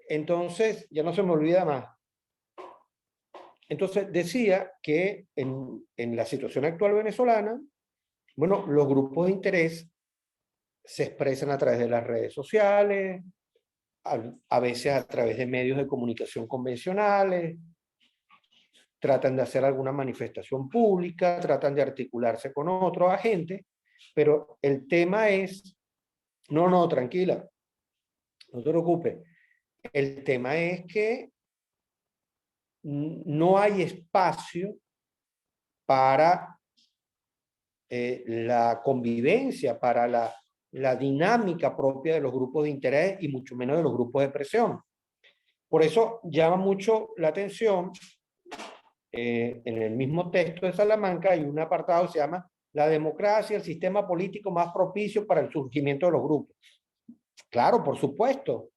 Entonces, ya no se me olvida más. Entonces, decía que en la situación actual venezolana, bueno, los grupos de interés se expresan a través de las redes sociales, a veces a través de medios de comunicación convencionales, tratan de hacer alguna manifestación pública, tratan de articularse con otros agentes, pero el tema es, no, tranquila, no te preocupes, el tema es que no hay espacio para la convivencia, para la dinámica propia de los grupos de interés y mucho menos de los grupos de presión. Por eso llama mucho la atención, en el mismo texto de Salamanca hay un apartado que se llama la democracia, el sistema político más propicio para el surgimiento de los grupos. Claro, por supuesto.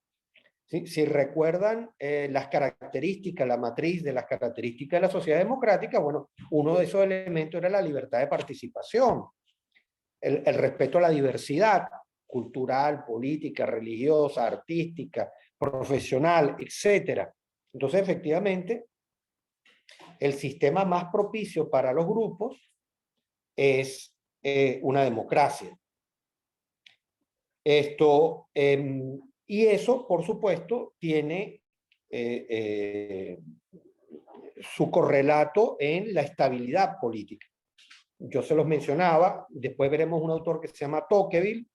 Si recuerdan las características, la matriz de las características de la sociedad democrática, bueno, uno de esos elementos era la libertad de participación, el respeto a la diversidad cultural, política, religiosa, artística, profesional, etcétera. Entonces, efectivamente, el sistema más propicio para los grupos es una democracia. Y eso, por supuesto, tiene su correlato en la estabilidad política. Yo se los mencionaba, después veremos un autor que se llama Tocqueville,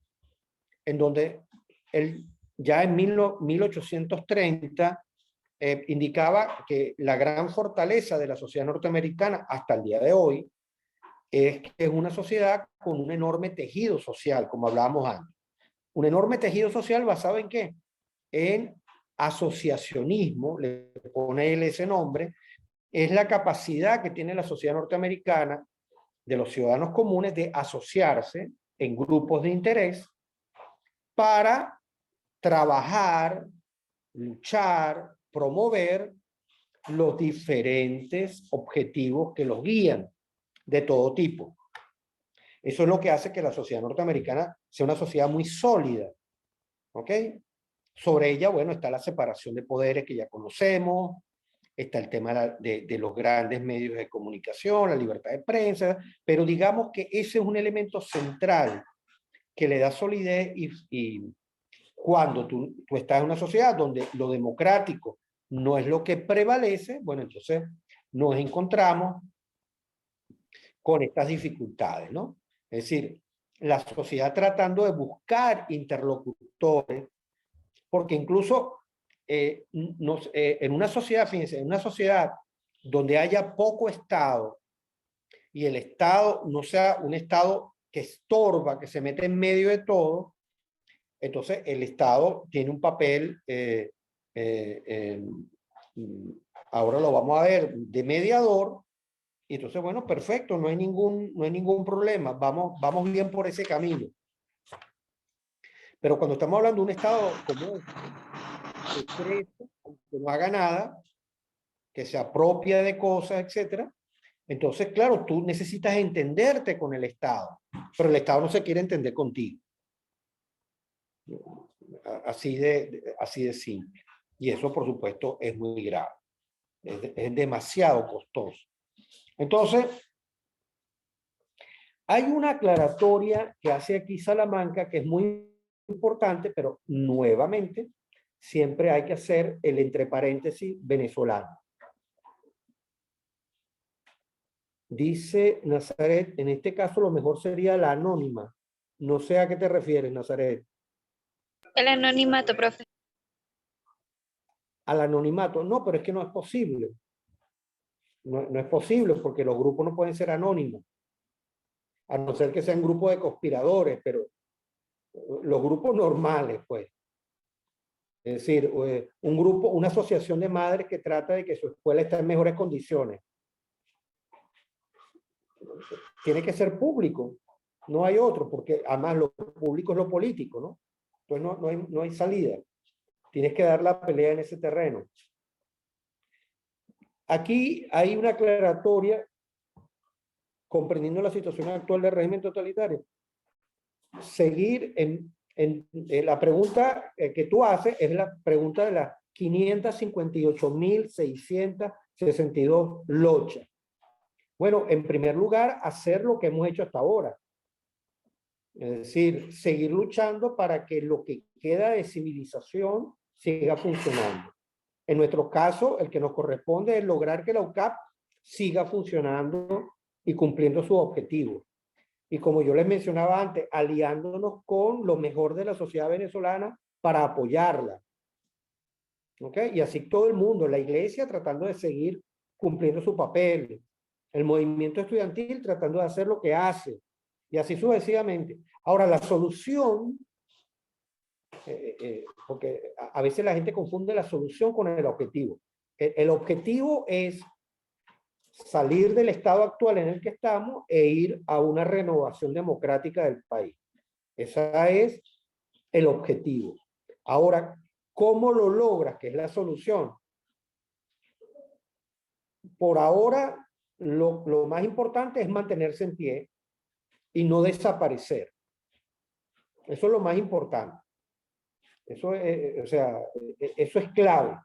en donde él ya en 1830 indicaba que la gran fortaleza de la sociedad norteamericana hasta el día de hoy es que es una sociedad con un enorme tejido social, como hablábamos antes. Un enorme tejido social basado en ¿qué? En asociacionismo, le pone él ese nombre, es la capacidad que tiene la sociedad norteamericana de los ciudadanos comunes de asociarse en grupos de interés para trabajar, luchar, promover los diferentes objetivos que los guían de todo tipo. Eso es lo que hace que la sociedad norteamericana sea una sociedad muy sólida. ¿Ok? Sobre ella, bueno, está la separación de poderes que ya conocemos, está el tema de los grandes medios de comunicación, la libertad de prensa, pero digamos que ese es un elemento central que le da solidez y cuando tú estás en una sociedad donde lo democrático no es lo que prevalece, bueno, entonces nos encontramos con estas dificultades, ¿no? Es decir, la sociedad tratando de buscar interlocutores, porque incluso en una sociedad, fíjense, en una sociedad donde haya poco Estado y el Estado no sea un Estado que estorba, que se mete en medio de todo, entonces el Estado tiene un papel, ahora lo vamos a ver, de mediador. Y entonces, bueno, perfecto, no hay ningún problema, vamos bien por ese camino. Pero cuando estamos hablando de un Estado como que crece, que no haga nada, que se apropia de cosas, etcétera, entonces, claro, tú necesitas entenderte con el Estado, pero el Estado no se quiere entender contigo. Así de simple. Y eso, por supuesto, es muy grave. Es demasiado costoso. Entonces, hay una aclaratoria que hace aquí Salamanca que es muy importante, pero nuevamente siempre hay que hacer el entre paréntesis venezolano. Dice Nazaret, en este caso lo mejor sería la anónima. No sé a qué te refieres, Nazaret. El anonimato, profe. Al anonimato. No, pero es que no es posible. No es posible porque los grupos no pueden ser anónimos. A no ser que sean grupos de conspiradores, pero los grupos normales, pues. Es decir, un grupo, una asociación de madres que trata de que su escuela esté en mejores condiciones. Tiene que ser público, no hay otro, porque además lo público es lo político, ¿no? Entonces no hay salida. Tienes que dar la pelea en ese terreno. Aquí hay una aclaratoria comprendiendo la situación actual del régimen totalitario. Seguir en la pregunta que tú haces es la pregunta 558.662 lochas. Bueno, en primer lugar, hacer lo que hemos hecho hasta ahora. Es decir, seguir luchando para que lo que queda de civilización siga funcionando. En nuestro caso, el que nos corresponde es lograr que la UCAP siga funcionando y cumpliendo sus objetivos. Y como yo les mencionaba antes, aliándonos con lo mejor de la sociedad venezolana para apoyarla. ¿Ok? Y así todo el mundo, la iglesia tratando de seguir cumpliendo su papel, el movimiento estudiantil tratando de hacer lo que hace, y así sucesivamente. Ahora, la solución, porque a veces la gente confunde la solución con el objetivo. El objetivo es salir del estado actual en el que estamos e ir a una renovación democrática del país. Ese es el objetivo. Ahora, ¿cómo lo logras? ¿Qué es la solución? Por ahora, lo más importante es mantenerse en pie y no desaparecer. Eso es lo más importante. Eso es, o sea, eso es clave.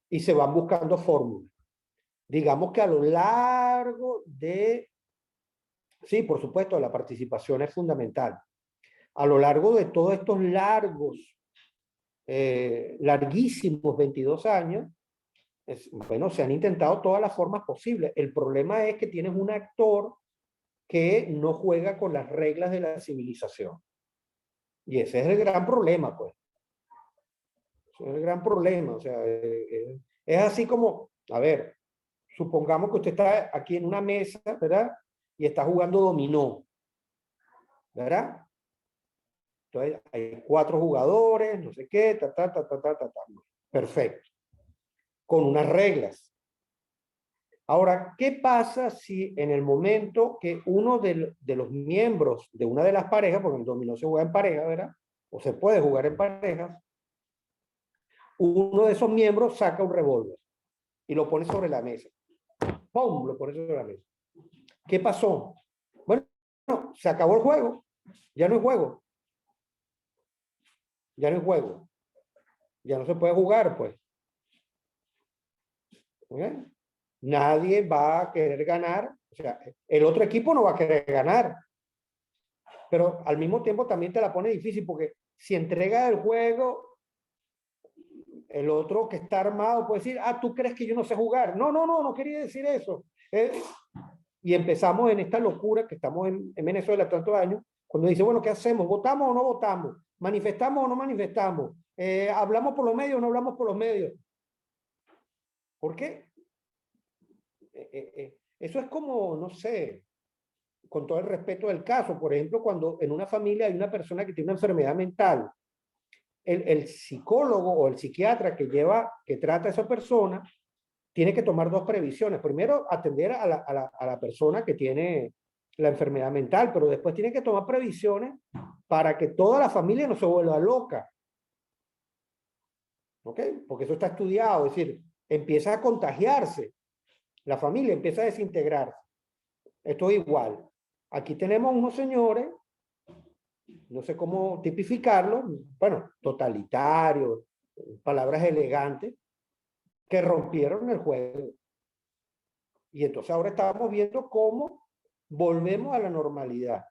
Y se van buscando fórmulas. Digamos que a lo largo de... Sí, por supuesto, la participación es fundamental. A lo largo de todos estos larguísimos 22 años, bueno, se han intentado todas las formas posibles. El problema es que tienes un actor que no juega con las reglas de la civilización. Y ese es el gran problema, pues. Ese es el gran problema. O sea, es así como, a ver, supongamos que usted está aquí en una mesa, ¿verdad? Y está jugando dominó, ¿verdad? Entonces hay 4 jugadores, no sé qué, Perfecto. Con unas reglas. Ahora, ¿qué pasa si en el momento que uno de los miembros de una de las parejas, porque el dominó se juega en pareja, ¿verdad? O se puede jugar en parejas, uno de esos miembros saca un revólver y lo pone sobre la mesa. ¡Pum! Lo pone sobre la mesa. ¿Qué pasó? Bueno, se acabó el juego. Ya no hay juego. Ya no hay juego. Ya no se puede jugar, pues. ¿Okay? Nadie va a querer ganar. O sea, el otro equipo no va a querer ganar. Pero al mismo tiempo también te la pone difícil porque si entrega el juego, el otro que está armado puede decir, ah, ¿tú crees que yo no sé jugar? No, no, no, no quería decir eso. Y empezamos en esta locura que estamos en Venezuela tantos años, cuando dice, bueno, ¿qué hacemos? ¿Votamos o no votamos? ¿Manifestamos o no manifestamos? ¿Hablamos por los medios o no hablamos por los medios? ¿Por qué? Eso es como, no sé, con todo el respeto del caso, por ejemplo, cuando en una familia hay una persona que tiene una enfermedad mental, el psicólogo o el psiquiatra que trata a esa persona tiene que tomar 2 previsiones. Primero, atender a la persona que tiene la enfermedad mental, pero después tiene que tomar previsiones para que toda la familia no se vuelva loca. ¿Ok? Porque eso está estudiado, es decir, empieza a contagiarse, la familia empieza a desintegrarse. Esto es igual. Aquí tenemos unos señores, no sé cómo tipificarlo, bueno, totalitarios, palabras elegantes, que rompieron el juego. Y entonces ahora estamos viendo cómo volvemos a la normalidad.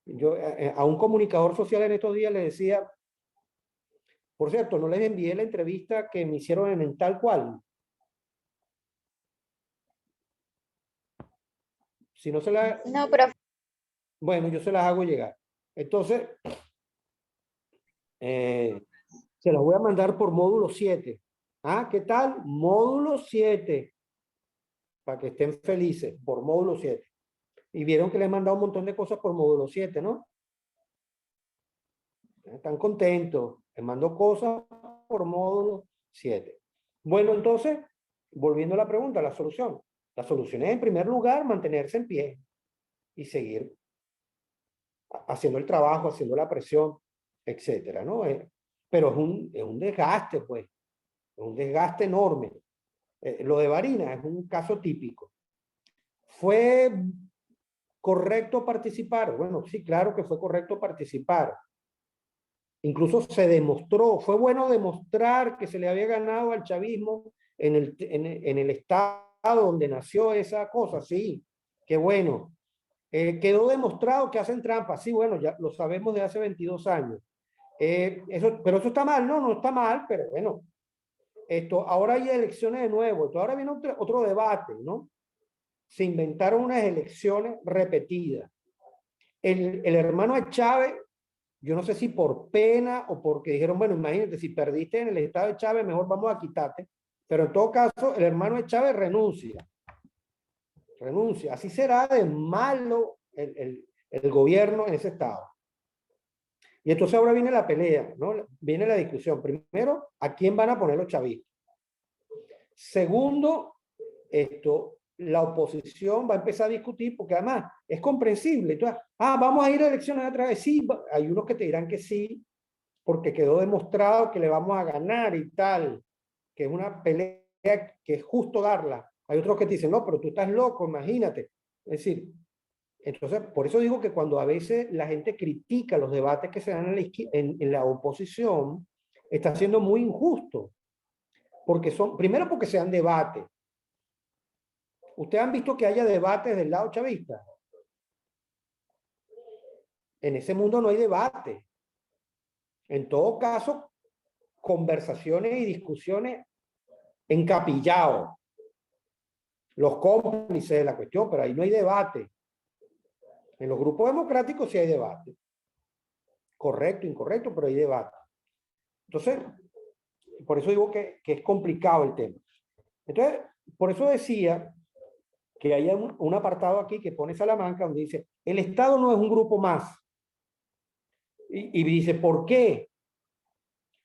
Yo a un comunicador social en estos días le decía, por cierto, no les envié la entrevista que me hicieron en Tal Cual. Si no se la... No, profe. Bueno, yo se las hago llegar. Entonces, se las voy a mandar por módulo 7. ¿Ah? ¿Qué tal? Módulo 7. Para que estén felices, por módulo 7. Y vieron que les he mandado un montón de cosas por módulo 7, ¿no? Están contentos. Les mando cosas por módulo 7. Bueno, entonces, volviendo a la pregunta, la solución. La solución es, en primer lugar, mantenerse en pie y seguir haciendo el trabajo, haciendo la presión, etcétera, ¿no? Pero es un desgaste, pues. Es un desgaste enorme. Lo de Barinas es un caso típico. ¿Fue correcto participar? Bueno, sí, claro que fue correcto participar. Incluso se demostró, fue bueno demostrar que se le había ganado al chavismo en el estado donde nació esa cosa, sí, qué bueno. Quedó demostrado que hacen trampa, sí, bueno, ya lo sabemos de hace 22 años. Pero eso está mal, no está mal, pero bueno, ahora hay elecciones de nuevo, ahora viene otro debate, ¿no? Se inventaron unas elecciones repetidas. El hermano de Chávez, yo no sé si por pena o porque dijeron, bueno, imagínate, si perdiste en el estado de Chávez, mejor vamos a quitarte. Pero en todo caso, el hermano de Chávez renuncia. Renuncia. Así será de malo el gobierno en ese estado. Y entonces ahora viene la pelea, ¿no? Viene la discusión. Primero, ¿a quién van a poner los chavistas? Segundo, la oposición va a empezar a discutir, porque además es comprensible. Entonces, vamos a ir a elecciones otra vez. Sí, hay unos que te dirán que sí, porque quedó demostrado que le vamos a ganar y tal, que es una pelea que es justo darla. Hay otros que te dicen, no, pero tú estás loco, imagínate. Es decir, entonces, por eso digo que cuando a veces la gente critica los debates que se dan en la oposición, está siendo muy injusto. Porque primero porque se dan debates. ¿Ustedes han visto que haya debates del lado chavista? En ese mundo no hay debate. En todo caso, conversaciones y discusiones encapillados. Los cómplices de la cuestión, pero ahí no hay debate. En los grupos democráticos sí hay debate. Correcto, incorrecto, pero hay debate. Entonces, por eso digo que es complicado el tema. Entonces, por eso decía que hay un apartado aquí que pone Salamanca donde dice, el Estado no es un grupo más. Y dice, ¿por qué?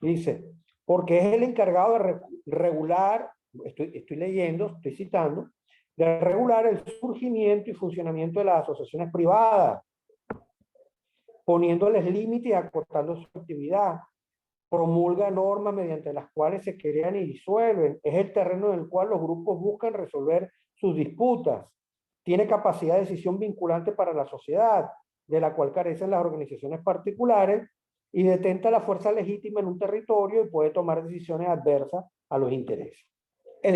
Dice, porque es el encargado de regular, estoy leyendo, estoy citando, de regular el surgimiento y funcionamiento de las asociaciones privadas, poniéndoles límites y acortando su actividad. Promulga normas mediante las cuales se crean y disuelven. Es el terreno en el cual los grupos buscan resolver sus disputas. Tiene capacidad de decisión vinculante para la sociedad, de la cual carecen las organizaciones particulares, y detenta la fuerza legítima en un territorio y puede tomar decisiones adversas a los intereses. Es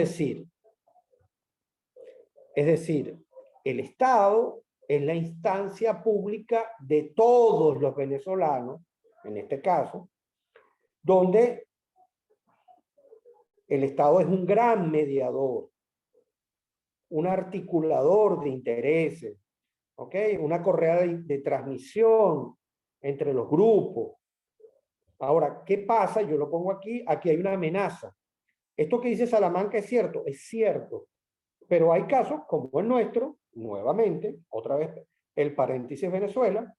decir, el Estado es la instancia pública de todos los venezolanos, en este caso, donde el Estado es un gran mediador, un articulador de intereses, ¿ok? Una correa de transmisión entre los grupos. Ahora, ¿qué pasa? Yo lo pongo aquí, aquí hay una amenaza. Esto que dice Salamanca es cierto, pero hay casos como el nuestro, nuevamente, otra vez el paréntesis Venezuela,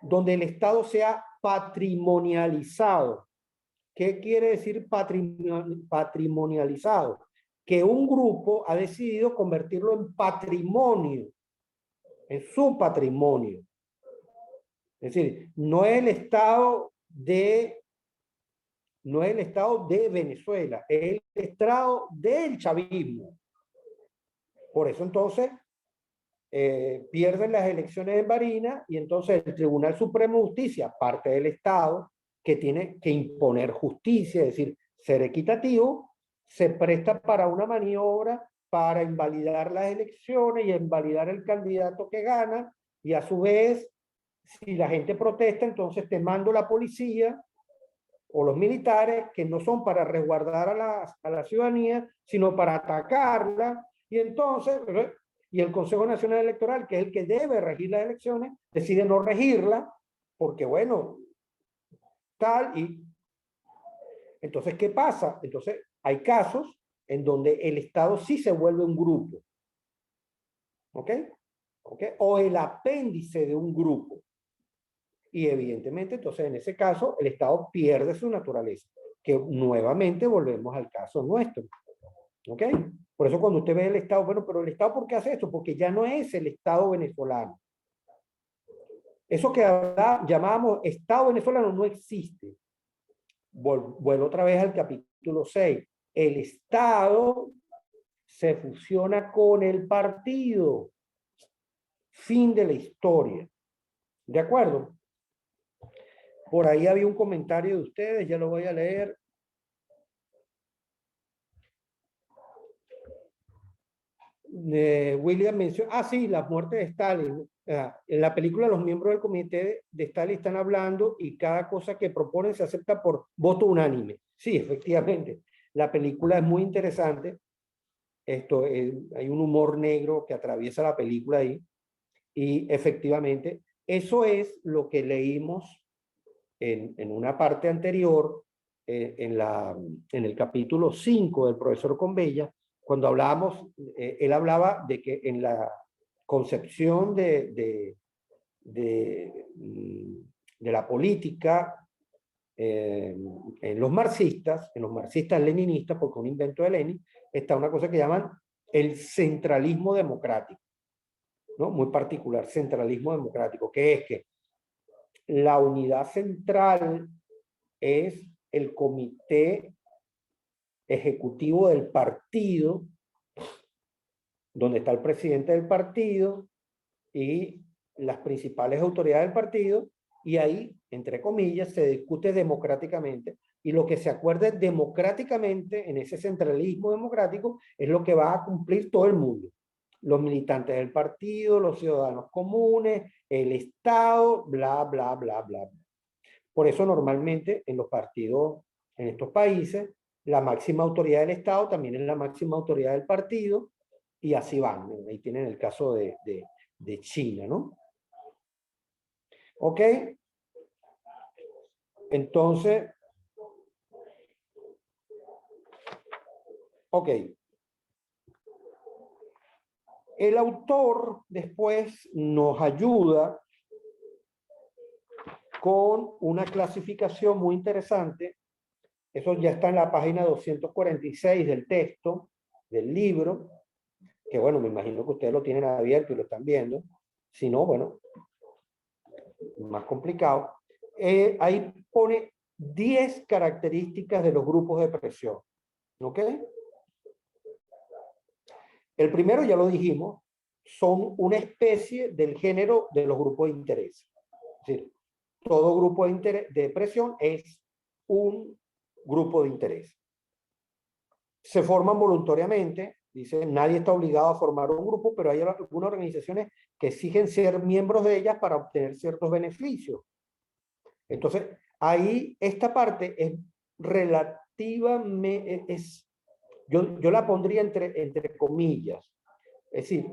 donde el Estado se ha patrimonializado. ¿Qué quiere decir patrimonializado? Que un grupo ha decidido convertirlo en patrimonio, en su patrimonio. Es decir, no es el Estado de Venezuela, es el Estado del chavismo. Por eso entonces pierden las elecciones en Barinas y entonces el Tribunal Supremo de Justicia, parte del Estado, que tiene que imponer justicia, es decir, ser equitativo, se presta para una maniobra para invalidar las elecciones y invalidar el candidato que gana, y a su vez, si la gente protesta, entonces te mando la policía o los militares, que no son para resguardar a la ciudadanía, sino para atacarla, y entonces, y el Consejo Nacional Electoral, que es el que debe regir las elecciones, decide no regirla, porque bueno, tal, y entonces, ¿qué pasa? Entonces, hay casos en donde el Estado sí se vuelve un grupo, ¿ok? ¿Ok? O el apéndice de un grupo. Y evidentemente, entonces, en ese caso, el Estado pierde su naturaleza, que nuevamente volvemos al caso nuestro, ¿ok? Por eso cuando usted ve el Estado, bueno, pero el Estado, ¿por qué hace esto? Porque ya no es el Estado venezolano. Eso que llamábamos Estado venezolano no existe. Vuelvo otra vez al capítulo 6. El Estado se fusiona con el partido. Fin de la historia. ¿De acuerdo? Por ahí había un comentario de ustedes, ya lo voy a leer. William menciona, sí, la muerte de Stalin. En la película los miembros del comité de Stalin están hablando y cada cosa que proponen se acepta por voto unánime. Sí, efectivamente. La película es muy interesante. Hay un humor negro que atraviesa la película ahí. Y efectivamente, eso es lo que leímos en una parte anterior, en el capítulo 5 del profesor Conbella, cuando hablábamos, él hablaba de que en la concepción de la política, en los marxistas leninistas, porque un invento de Lenin, está una cosa que llaman el centralismo democrático, ¿no? Muy particular, centralismo democrático, que es que la unidad central es el comité ejecutivo del partido, donde está el presidente del partido y las principales autoridades del partido, y ahí, entre comillas, se discute democráticamente, y lo que se acuerde democráticamente en ese centralismo democrático es lo que va a cumplir todo el mundo. Los militantes del partido, los ciudadanos comunes, el Estado, bla, bla, bla, bla. Por eso normalmente en los partidos, en estos países, la máxima autoridad del Estado también es la máxima autoridad del partido, y así van. Ahí tienen el caso de China, ¿no? ¿Ok? Entonces, ok. El autor después nos ayuda con una clasificación muy interesante. Eso ya está en la página 246 del texto, del libro, que bueno, me imagino que ustedes lo tienen abierto y lo están viendo. Si no, bueno, más complicado. Ahí pone 10 características de los grupos de presión. ¿Ok? El primero, ya lo dijimos, son una especie del género de los grupos de interés. Es decir, todo grupo de presión es un grupo de interés. Se forman voluntariamente, dice, nadie está obligado a formar un grupo, pero hay algunas organizaciones que exigen ser miembros de ellas para obtener ciertos beneficios. Entonces, ahí esta parte es relativamente, yo la pondría entre comillas. Es decir,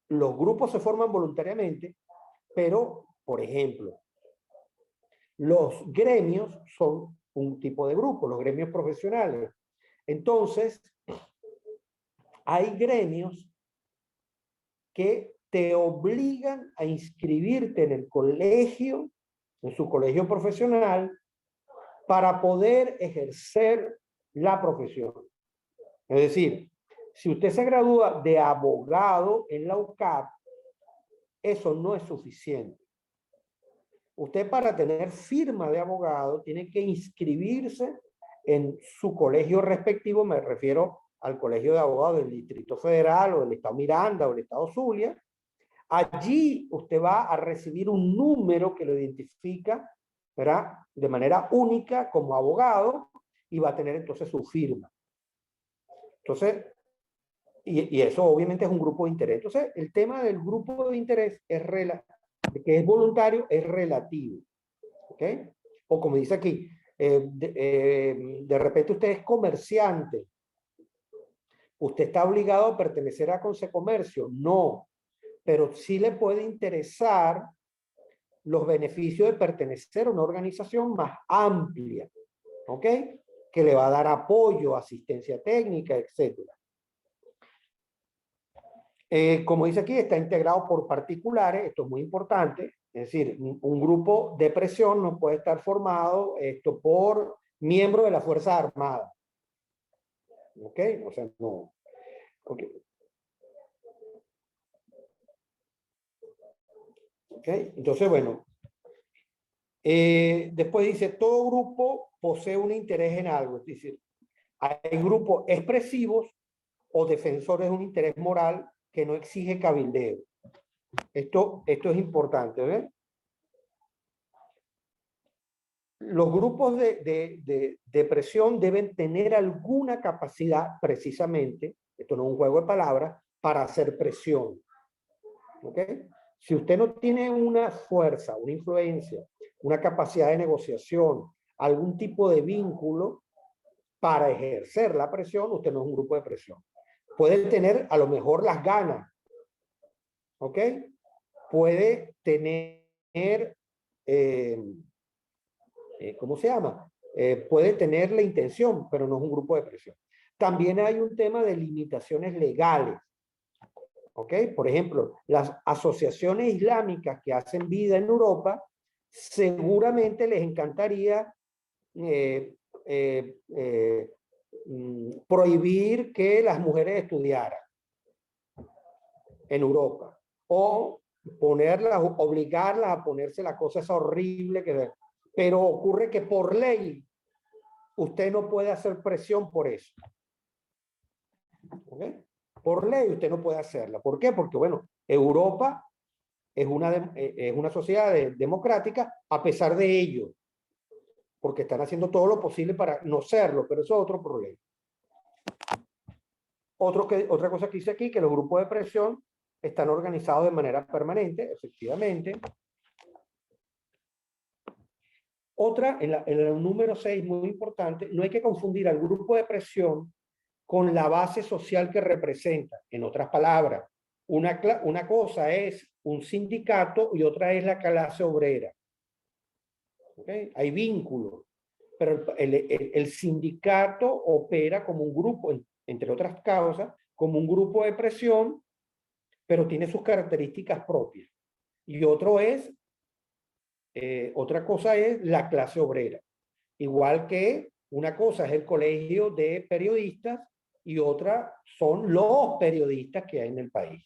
los grupos se forman voluntariamente, pero, por ejemplo, los gremios son un tipo de grupo, los gremios profesionales. Entonces, hay gremios que te obligan a inscribirte en el colegio, en su colegio profesional, para poder ejercer la profesión. Es decir, si usted se gradúa de abogado en la UCAP, eso no es suficiente. Usted, para tener firma de abogado, tiene que inscribirse en su colegio respectivo. Me refiero al colegio de abogados del Distrito Federal o del Estado Miranda o del Estado Zulia. Allí usted va a recibir un número que lo identifica, ¿verdad?, de manera única como abogado, y va a tener entonces su firma. Entonces, y eso obviamente es un grupo de interés. Entonces, el tema del grupo de interés que es voluntario, es relativo. ¿Ok? O como dice aquí, de repente usted es comerciante. ¿Usted está obligado a pertenecer a Consecomercio? No. Pero sí le puede interesar los beneficios de pertenecer a una organización más amplia, ¿ok? Que le va a dar apoyo, asistencia técnica, etc. Como dice aquí, está integrado por particulares. Esto es muy importante. Es decir, un grupo de presión no puede estar formado por miembros de la Fuerza Armada. ¿Ok? O sea, no. Ok. ¿Ok? Entonces, bueno. Después dice, todo grupo posee un interés en algo. Es decir, hay grupos expresivos o defensores de un interés moral que no exige cabildeo. Esto es importante, ¿ves? los grupos de presión deben tener alguna capacidad, precisamente, esto no es un juego de palabras, para hacer presión. ¿Ok? Si usted no tiene una fuerza, una influencia, una capacidad de negociación, algún tipo de vínculo para ejercer la presión, usted no es un grupo de presión. Puede tener a lo mejor las ganas, ¿ok? Puede tener, ¿cómo se llama? Puede tener la intención, pero no es un grupo de presión. También hay un tema de limitaciones legales. ¿Ok? Por ejemplo, las asociaciones islámicas que hacen vida en Europa, seguramente les encantaría prohibir que las mujeres estudiaran en Europa, o ponerlas, obligarlas a ponerse la cosa esa horrible que... Pero ocurre que por ley usted no puede hacer presión por eso. ¿Ok? Por ley usted no puede hacerla. ¿Por qué? Porque, bueno, Europa es una sociedad democrática a pesar de ello, porque están haciendo todo lo posible para no serlo, pero eso es otro problema. Otra cosa que dice aquí, que los grupos de presión están organizados de manera permanente, efectivamente. Otra, en el número 6, muy importante, no hay que confundir al grupo de presión con la base social que representa. En otras palabras, una cosa es un sindicato y otra es la clase obrera. ¿Okay? Hay vínculos, pero el sindicato opera como un grupo, entre otras causas, como un grupo de presión, pero tiene sus características propias. Y otra cosa es la clase obrera. Igual que una cosa es el colegio de periodistas y otra son los periodistas que hay en el país.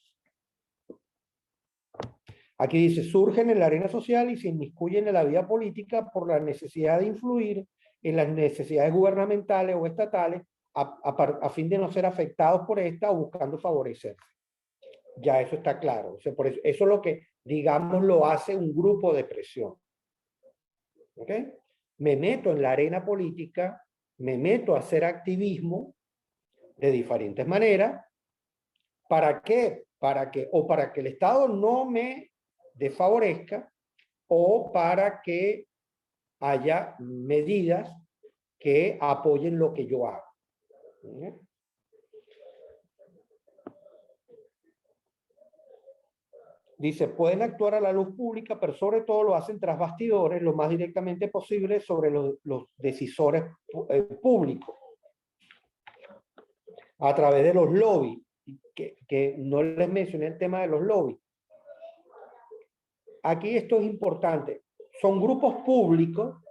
Aquí dice, surgen en la arena social y se inmiscuyen en la vida política por la necesidad de influir en las necesidades gubernamentales o estatales a fin de no ser afectados por esta o buscando favorecerse. Ya eso está claro. O sea, por eso es lo que, digamos, lo hace un grupo de presión. ¿Ok? Me meto en la arena política, me meto a hacer activismo de diferentes maneras. ¿Para qué? Para que el Estado no me desfavorezca o para que haya medidas que apoyen lo que yo hago. Dice, pueden actuar a la luz pública, pero sobre todo lo hacen tras bastidores, lo más directamente posible sobre los decisores públicos, a través de los lobbies, que no les mencioné el tema de los lobbies. Aquí esto es importante. Son grupos públicos,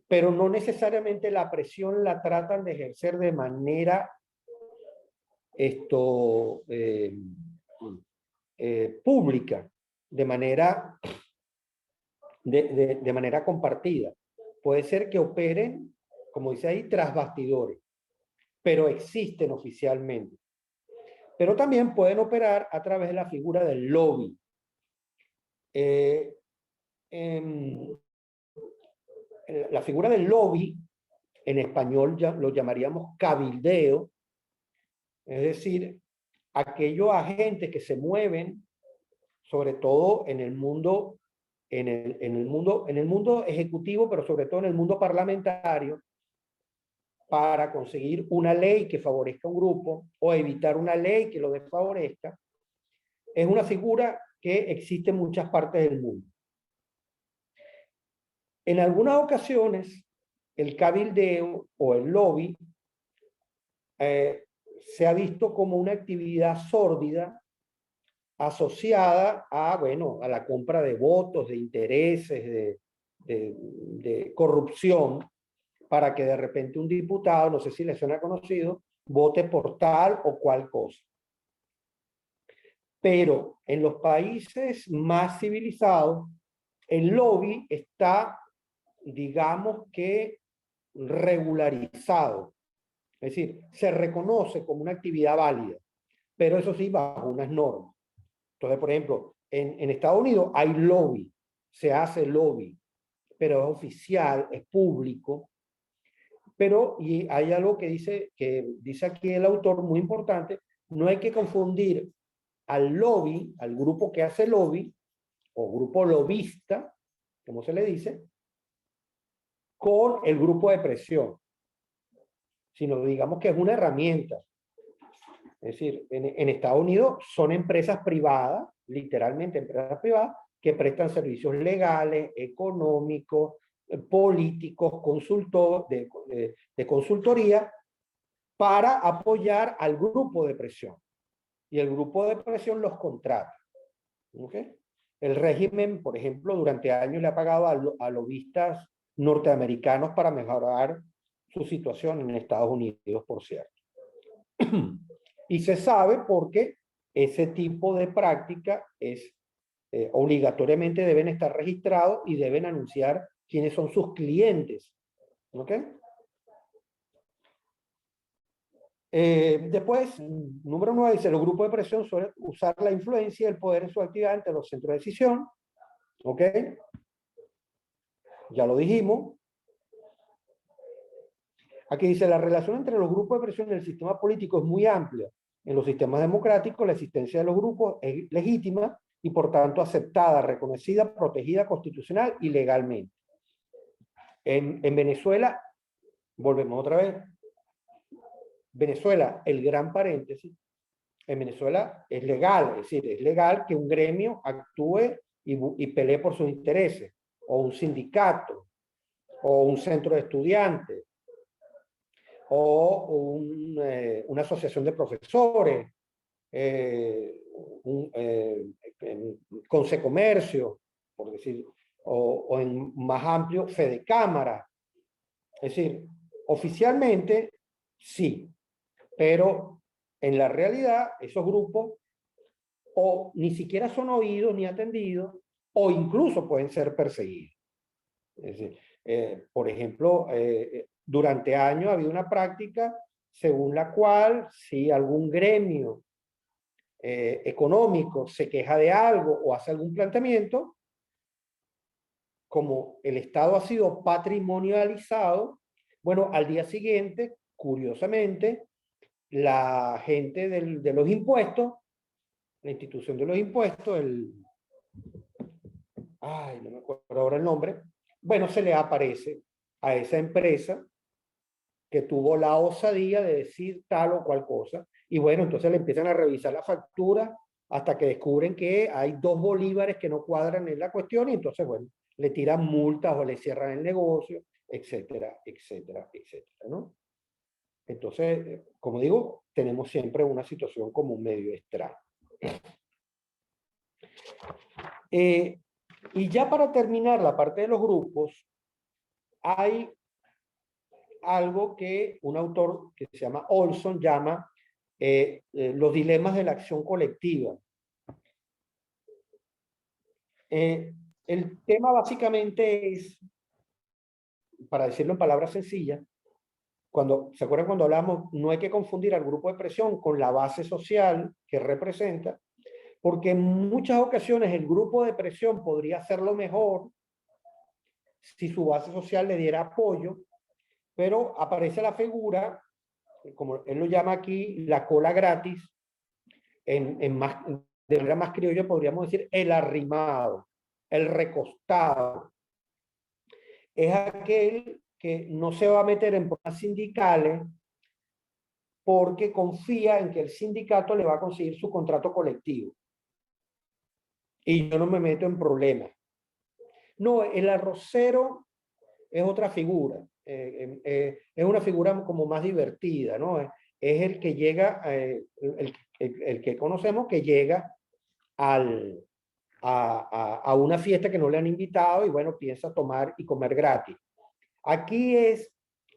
pero no necesariamente la presión la tratan de ejercer de manera pública, de manera compartida. Puede ser que operen, como dice ahí, tras bastidores, pero existen oficialmente. Pero también pueden operar a través de la figura del lobby. La figura del lobby, en español ya lo llamaríamos cabildeo, es decir, aquellos agentes que se mueven, sobre todo en el mundo, en el mundo ejecutivo, pero sobre todo en el mundo parlamentario, para conseguir una ley que favorezca a un grupo o evitar una ley que lo desfavorezca. Es una figura que existe en muchas partes del mundo. En algunas ocasiones, el cabildeo o el lobby se ha visto como una actividad sórdida asociada a, bueno, a la compra de votos, de intereses, de corrupción, para que de repente un diputado, no sé si le suena conocido, vote por tal o cual cosa. Pero en los países más civilizados, el lobby está, digamos que, regularizado. Es decir, se reconoce como una actividad válida, pero eso sí, bajo unas normas. Entonces, por ejemplo, en Estados Unidos hay lobby, se hace lobby. pero es oficial, es público. Pero y hay algo que dice aquí el autor muy importante: no hay que confundir al lobby, al grupo que hace lobby, o grupo lobista, como se le dice, con el grupo de presión, sino digamos que es una herramienta. Es decir, en Estados Unidos son empresas privadas, literalmente empresas privadas, que prestan servicios legales, económicos, políticos, de consultoría para apoyar al grupo de presión. Y el grupo de presión los contrata. ¿Okay? El régimen, por ejemplo, durante años le ha pagado a lobistas norteamericanos para mejorar su situación en Estados Unidos, por cierto. Y se sabe porque ese tipo de práctica es obligatoriamente deben estar registrados y deben anunciar quiénes son sus clientes. ¿Ok? Después, número 9, dice: los grupos de presión suelen usar la influencia y el poder en su actividad ante los centros de decisión. ¿Ok? Ya lo dijimos. Aquí dice: la relación entre los grupos de presión y el sistema político es muy amplia. En los sistemas democráticos, la existencia de los grupos es legítima y por tanto aceptada, reconocida, protegida constitucional y legalmente. En Venezuela, volvemos otra vez, Venezuela, el gran paréntesis, en Venezuela es legal, es decir, es legal que un gremio actúe y pelee por sus intereses, o un sindicato, o un centro de estudiantes, o una asociación de profesores, Consecomercio, por decir, o en más amplio, Fedecámara. Es decir, oficialmente sí, pero en la realidad esos grupos o ni siquiera son oídos ni atendidos, o incluso pueden ser perseguidos. Es decir, por ejemplo, durante años había una práctica según la cual si algún gremio económico se queja de algo o hace algún planteamiento, como el Estado ha sido patrimonializado, bueno, al día siguiente, curiosamente, la gente de los impuestos, la institución de los impuestos, no me acuerdo ahora el nombre, bueno, se le aparece a esa empresa que tuvo la osadía de decir tal o cual cosa, y bueno, entonces le empiezan a revisar la factura hasta que descubren que hay 2 bolívares que no cuadran en la cuestión, y entonces, bueno, le tiran multas o le cierran el negocio, etcétera, etcétera, etcétera, ¿no? Entonces, como digo, tenemos siempre una situación como un medio extraño. Y ya para terminar la parte de los grupos, hay algo que un autor que se llama Olson llama los dilemas de la acción colectiva. El tema básicamente es, para decirlo en palabras sencillas, ¿se acuerdan cuando hablamos? No hay que confundir al grupo de presión con la base social que representa, porque en muchas ocasiones el grupo de presión podría hacerlo mejor si su base social le diera apoyo, pero aparece la figura, como él lo llama aquí, la cola gratis, de manera más criolla podríamos decir el arrimado, el recostado. Es aquel que no se va a meter en problemas sindicales porque confía en que el sindicato le va a conseguir su contrato colectivo. Y yo no me meto en problemas. No, el arrocero es otra figura. Es una figura como más divertida, ¿no? Es el que llega, el que conocemos que llega a una fiesta que no le han invitado y bueno, piensa tomar y comer gratis. Aquí es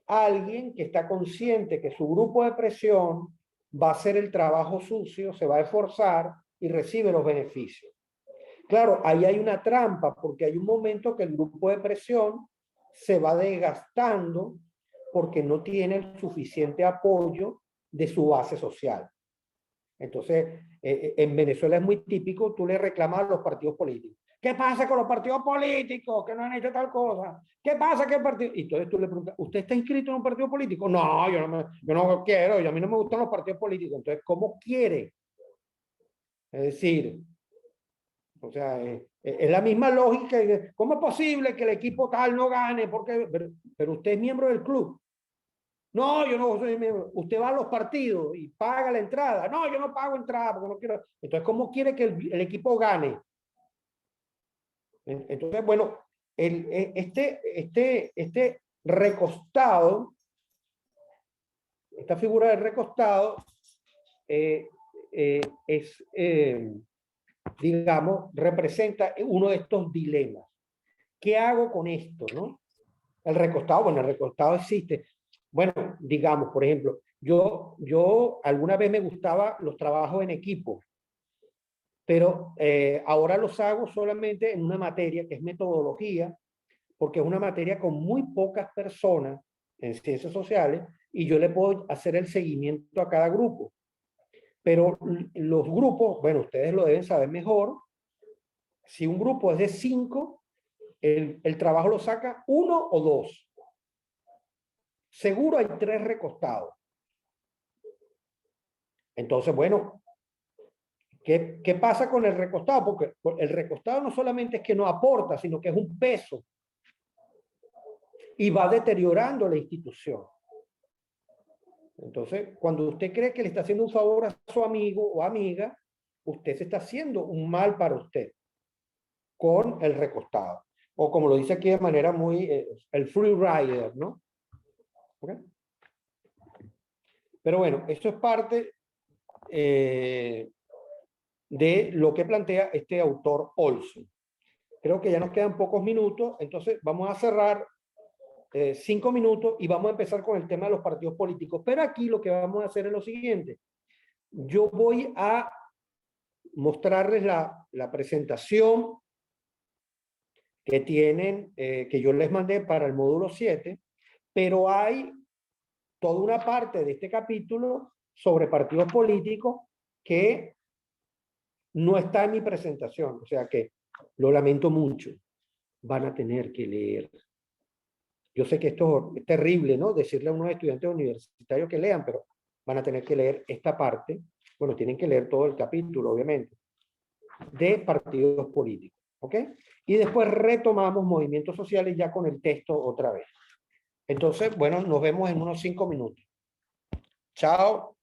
alguien que está consciente que su grupo de presión va a hacer el trabajo sucio, se va a esforzar y recibe los beneficios. Claro, ahí hay una trampa porque hay un momento que el grupo de presión se va desgastando porque no tiene el suficiente apoyo de su base social. Entonces, en Venezuela es muy típico, tú le reclamas a los partidos políticos. ¿Qué pasa con los partidos políticos que no han hecho tal cosa? ¿Qué pasa que el partido? Y entonces tú le preguntas, ¿usted está inscrito en un partido político? No, yo no quiero, a mí no me gustan los partidos políticos. Entonces, ¿cómo quiere? Es decir, o sea, es la misma lógica. ¿Cómo es posible que el equipo tal no gane? Porque, pero usted es miembro del club. No, yo no soy miembro. Usted va a los partidos y paga la entrada. No, yo no pago entrada porque no quiero. Entonces, ¿cómo quiere que el equipo gane? Entonces, bueno, este recostado, esta figura del recostado es, digamos, representa uno de estos dilemas. ¿Qué hago con esto, no? El recostado, bueno, el recostado existe. Bueno, digamos, por ejemplo, yo alguna vez me gustaba los trabajos en equipo, pero ahora los hago solamente en una materia que es metodología, porque es una materia con muy pocas personas en ciencias sociales y yo le puedo hacer el seguimiento a cada grupo. Pero los grupos, bueno, ustedes lo deben saber mejor, si un grupo es de 5, el trabajo lo saca 1 o 2. Seguro hay 3 recostados. Entonces, bueno, ¿qué pasa con el recostado? Porque el recostado no solamente es que no aporta, sino que es un peso y va deteriorando la institución. Entonces, cuando usted cree que le está haciendo un favor a su amigo o amiga, usted se está haciendo un mal para usted con el recostado. O como lo dice aquí de manera muy, el free rider, ¿no? ¿Okay? Pero bueno, eso es parte de lo que plantea este autor Olson. Creo que ya nos quedan pocos minutos, entonces vamos a cerrar 5 minutos y vamos a empezar con el tema de los partidos políticos. Pero aquí lo que vamos a hacer es lo siguiente. Yo voy a mostrarles la presentación que tienen, que yo les mandé para el módulo 7, pero hay toda una parte de este capítulo sobre partidos políticos que no está en mi presentación, o sea que lo lamento mucho, van a tener que leer. Yo sé que esto es terrible, ¿no? Decirle a unos estudiantes universitarios que lean, pero van a tener que leer esta parte, bueno, tienen que leer todo el capítulo, obviamente, de partidos políticos, ¿ok? Y después retomamos movimientos sociales ya con el texto otra vez. Entonces, bueno, nos vemos en unos 5 minutos. Chao.